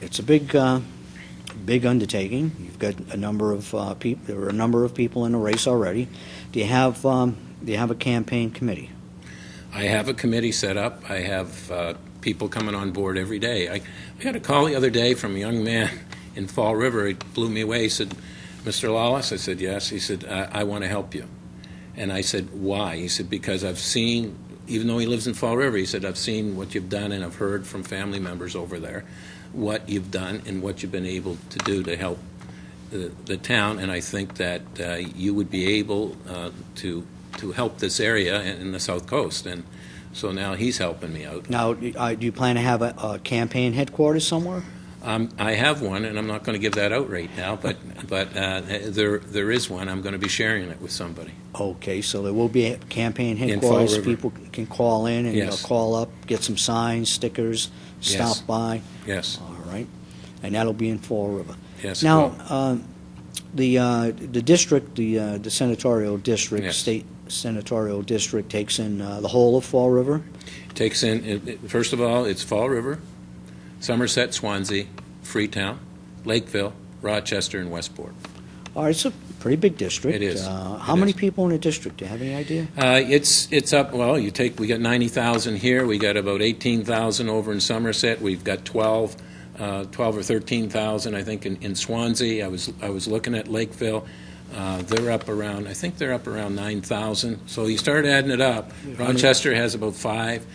It's a big undertaking. You've got a number of people. There are a number of people in the race already. Do you have a campaign committee? I have a committee set up. I have people coming on board every day. I had a call the other day from a young man in Fall River. He blew me away. He said, "Mr. Lawless?" I said, "Yes." He said, I want to help you." And I said, "Why?" He said, "Because I've seen, even though he lives in Fall River, he said, I've seen what you've done, and I've heard from family members over there what you've done and what you've been able to do to help the town, and I think that you would be able to help this area in the South Coast." And so now he's helping me out. Now, do you plan to have a campaign headquarters somewhere? I have one, and I'm not going to give that out right now, but there is one. I'm going to be sharing it with somebody. Okay, so there will be a campaign headquarters. People can call in and Yes. call up, get some signs, stickers, stop Yes. by. Yes. All right, and that'll be in Fall River. Yes. Now, the district, the senatorial district, Yes. state senatorial district takes in the whole of Fall River. Takes in, first of all, it's Fall River, Somerset, Swansea, Freetown, Lakeville, Rochester, and Westport. All right, it's a pretty big district. It is. How many people in the district? Do you have any idea? It's up. Well, we got 90,000 here. We got about 18,000 over in Somerset. We've got 12 or 13,000, I think, in Swansea. I was looking at Lakeville. They're up around. I think they're up around 9,000. So you start adding it up. Rochester has about 5.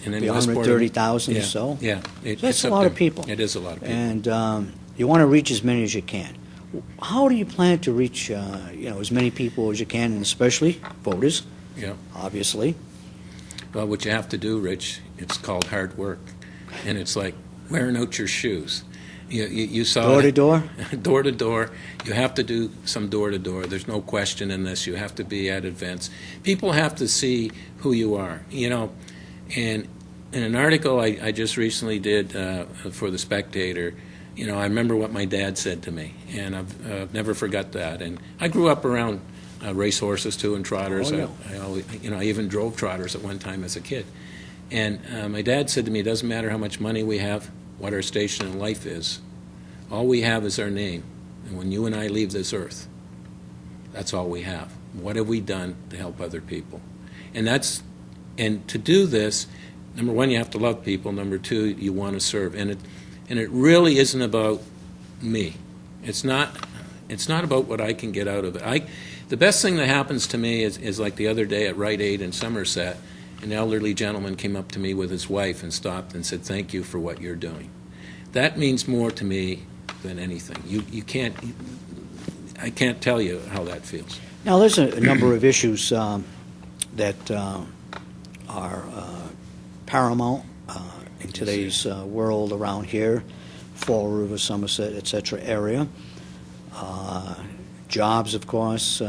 And then 130,000 or so? Yeah. So that's a lot of people. It is a lot of people. And you want to reach as many as you can. How do you plan to reach as many people as you can, and especially voters? Yeah. Obviously. Well, what you have to do, Rich, it's called hard work, and it's like wearing out your shoes. You saw door to door. Door to door. You have to do some door to door. There's no question in this. You have to be at events. People have to see who you are. And in an article I just recently did for The Spectator, I remember what my dad said to me, and I've never forgot that. And I grew up around racehorses too, and trotters. Oh, yeah. I always, I even drove trotters at one time as a kid. And my dad said to me, "It doesn't matter how much money we have, what our station in life is. All we have is our name. And when you and I leave this earth, that's all we have. What have we done to help other people?" And to do this, number one, you have to love people. Number two, you want to serve. And it really isn't about me. It's not about what I can get out of it. The best thing that happens to me is like the other day at Rite Aid in Somerset, an elderly gentleman came up to me with his wife and stopped and said, "Thank you for what you're doing." That means more to me than anything. I can't tell you how that feels. Now, there's a number of issues that are paramount in today's world around here, Fall River, Somerset, etc. area. Jobs, of course.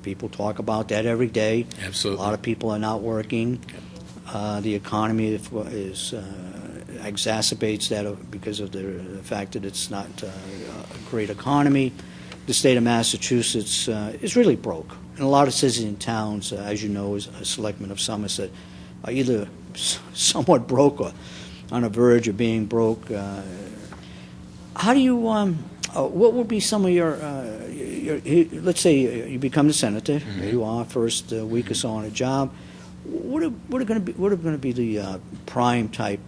People talk about that every day. Absolutely. A lot of people are not working. The economy exacerbates that because of the fact that it's not a great economy. The state of Massachusetts is really broke. And a lot of cities and towns, as you know, as a selectman of Somerset, are either somewhat broke or on the verge of being broke. How do you, what would be some of your let's say you become the senator, Mm-hmm. there you are, first week or so on a job. What are going to be the prime type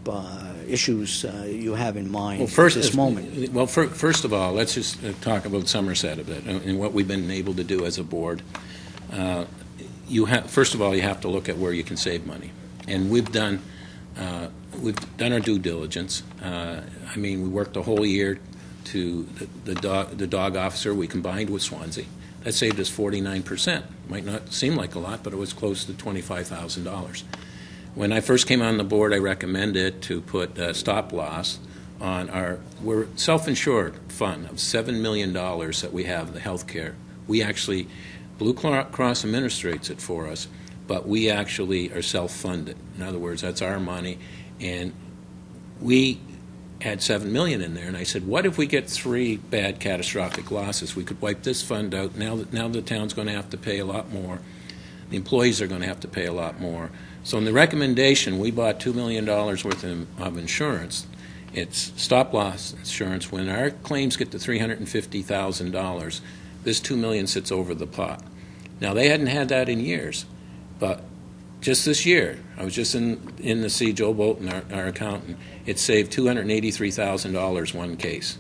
issues you have in mind at this moment? Well, first of all, let's just talk about Somerset a bit and what we've been able to do as a board. First of all, you have to look at where you can save money, and we've done our due diligence. We worked a whole year to the dog officer. We combined with Swansea. That saved us 49%. Might not seem like a lot, but it was close to $25,000. When I first came on the board, I recommended to put stop loss on we're self-insured fund of $7 million that we have, the health care. We actually, Blue Cross administrates it for us, but we actually are self-funded. In other words, that's our money, and we had $7 million in there, and I said, what if we get 3 bad catastrophic losses? We could wipe this fund out. Now the town's going to have to pay a lot more. The employees are going to have to pay a lot more. So in the recommendation, we bought $2 million worth of insurance. It's stop-loss insurance. When our claims get to $350,000, this $2 million sits over the pot. Now, they hadn't had that in years, but just this year, I was just in to see Joe Bolton, our accountant. It saved $283,000 one case.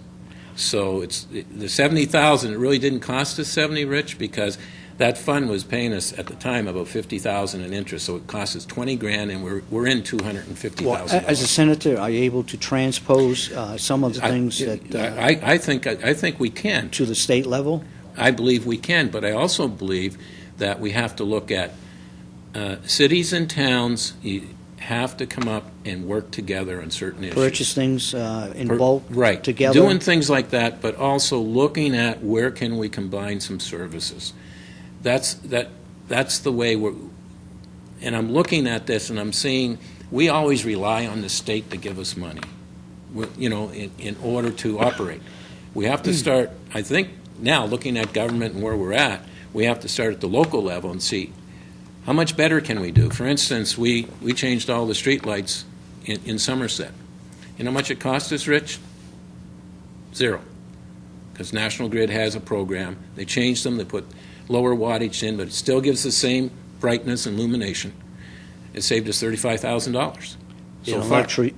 So it's the $70,000. It really didn't cost us $70, Rich, because that fund was paying us at the time about $50,000 in interest. So it cost us $20,000, and we're in $250,000. Well, as a senator, are you able to transpose some of the things I think we can to the state level? I believe we can, but I also believe that we have to look at cities and towns. You have to come up and work together on certain issues. Purchase things in bulk right. together? Doing things like that, but also looking at where can we combine some services. That's the way we're, and I'm looking at this and I'm seeing we always rely on the state to give us money, in order to operate. We have to start, I think, now looking at government and where we're at, we have to start at the local level and see how much better can we do. For instance, we changed all the street lights in Somerset. You know how much it cost us, Rich? $0. Because National Grid has a program. They changed them. They put lower wattage in, but it still gives the same brightness and illumination. It saved us $35,000. So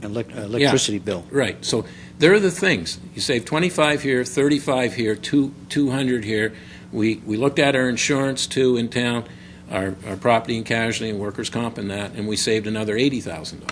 electricity bill. Right. So there are the things. You save 25 here, 35 here, 200 here. We looked at our insurance, in town, our property and casualty and workers' comp and that, and we saved another $80,000.